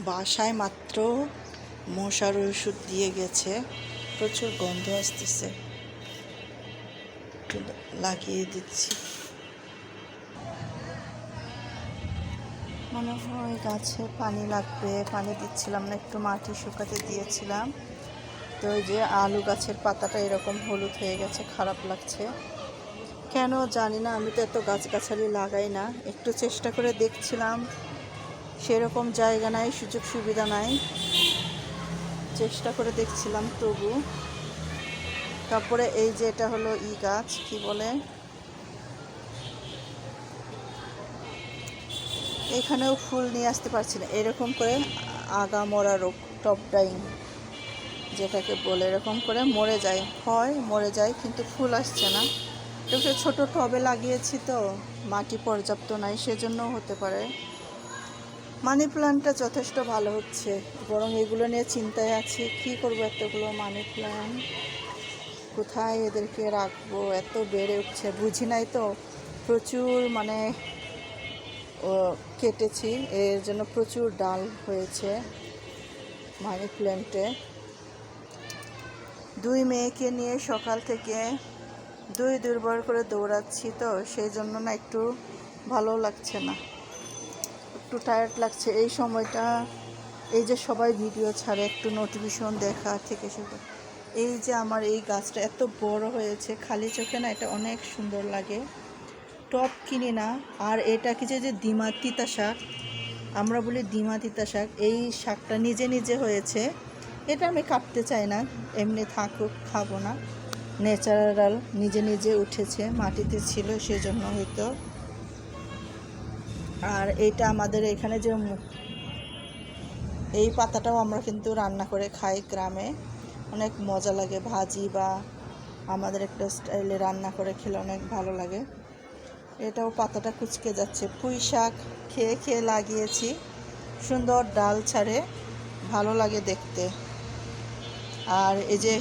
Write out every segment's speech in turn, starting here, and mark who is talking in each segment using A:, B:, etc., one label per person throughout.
A: বাসায় মাত্র মশার ওষুধ দিয়ে গেছে, প্রচুর গন্ধ আসতেছে, একটু লাগিয়ে দিচ্ছি। মনে হয় গাছে পানি লাগবে, পানি দিচ্ছিলাম না, একটু মাটি শুকাতে দিয়েছিলাম। তো ওই যে আলু গাছের পাতাটা এরকম হলুদ হয়ে গেছে, খারাপ লাগছে কেন জানি না। আমি তো এত গাছগাছালি লাগাই না, একটু চেষ্টা করে দেখছিলাম, সেরকম জায়গা নাই, সুযোগ সুবিধা নাই, চেষ্টা করে দেখছিলাম তবু। তারপরে এই যে এটা হলো গাছ, কি বলে, এখানেও ফুল নিয়ে আসতে পারছি না, এরকম করে আগা মরা রোগ, টপ ডাইং যেটাকে বলে, এরকম করে মরে যায়, হয় মরে যায়, কিন্তু ফুল আসছে না। এটা ছোট টবে লাগিয়েছি তো, মাটি পর্যাপ্ত নাই, সেজন্যও হতে পারে। মানি প্ল্যান্টটা যথেষ্ট ভালো হচ্ছে, বরং এগুলো নিয়ে চিন্তায় আছি, কি করব এতগুলো মানি প্ল্যান্ট, কোথায় এদেরকে রাখবো, এত বেড়ে উঠছে, বুঝি নাই তো। প্রচুর মানে কেটেছি, এর জন্য প্রচুর ডাল হয়েছে মানি প্ল্যান্টে। দুই মেয়েকে নিয়ে সকাল থেকে দুর্বার করে দৌড়াচ্ছি তো, সেই জন্য না একটু ভালো লাগছে না, একটু টায়ার্ড লাগছে এই সময়টা। এই যে সবাই ভিডিও ছাড়ে, একটু নোটিফিকেশন দেখা থেকে শুরু। এই যে আমার এই গাছটা এত বড় হয়েছে, খালি চোখে না এটা অনেক সুন্দর লাগে। টপ কিনি না। আর এটা কি যে ডিমা তিতা শাক, আমরা বলি ডিমা তিতা শাক, এই শাকটা নিজে নিজে হয়েছে। এটা আমি কাটতে চাই না, এমনি থাকুক, খাবো না, ন্যাচারাল নিজে নিজে উঠেছে, মাটিতে ছিল সেজন্য হয়তো। আর এইটা আমাদের এখানে যে এই পাতাটাও আমরা কিন্তু রান্না করে খাই গ্রামে, অনেক মজা লাগে, ভাজি বা আমাদের একটা স্টাইলে রান্না করে খেলে অনেক ভালো লাগে। এটাও পাতাটা কুচকে যাচ্ছে, পুঁই শাক খেয়ে খেয়ে লাগিয়েছি, সুন্দর ডাল ছাড়ে, ভালো লাগে দেখতে। আর এই যে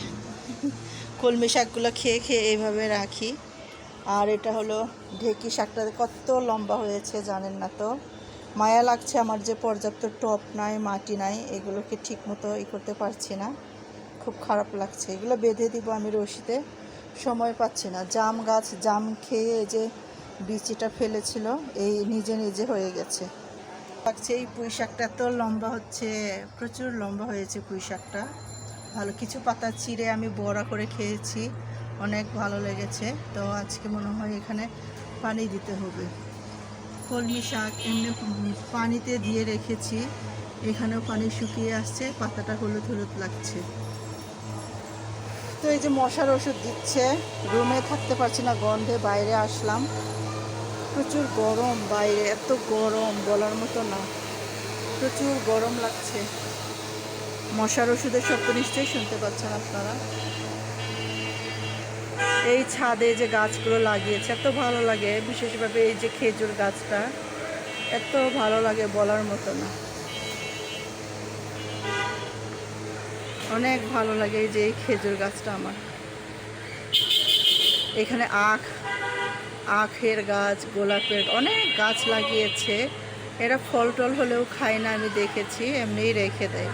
A: কলমি শাকগুলো খেয়ে খেয়ে এইভাবে রাখি। আর এটা হলো ঢেঁকি শাকটা, কত লম্বা হয়েছে জানেন না তো। মায়া লাগছে আমার যে পর্যাপ্ত টপ নাই, মাটি নাই, এগুলোকে ঠিক মতো করতে পারছি না, খুব খারাপ লাগছে। এগুলো বেঁধে দিব আমি রশিতে, সময় পাচ্ছি না। জাম গাছ, জাম খেয়ে যে বিচিটা ফেলেছিল, এই নিজে নিজে হয়ে গেছে লাগছে। এই পুঁই শাকটা এত লম্বা হচ্ছে, প্রচুর লম্বা হয়েছে পুঁই শাকটা, ভালো। কিছু পাতা চিড়ে আমি বড়া করে খেয়েছি, অনেক ভালো লেগেছে। তো আজকে মনে হয় এখানে পানি দিতে হবে। কলমি শাক এমনি পানিতে দিয়ে রেখেছি, এখানেও পানি শুকিয়ে আসছে, পাতাটা হলুদ হলুদ লাগছে। তো এই যে মশার ওষুধ দিচ্ছে, রুমে থাকতে পারছি না, গন্ধে বাইরে আসলাম। প্রচুর গরম বাইরে, এত গরম বলার মতো না, প্রচুর গরম লাগছে। মশার ওষুধের শব্দ নিশ্চয়ই শুনতে পাচ্ছেন আপনারা। এই ছাদে যে গাছগুলো লাগিয়েছে এত ভালো লাগে, বিশেষভাবে এই যে খেজুর গাছটা এত ভালো লাগে বলার মতো না, অনেক ভালো লাগে। এই যে এই খেজুর গাছটা আমার, এখানে আখের গাছ, গোলাপের অনেক গাছ লাগিয়েছে। এরা ফল টল হলেও খায় না, আমি দেখেছি, এমনিই রেখে দেয়।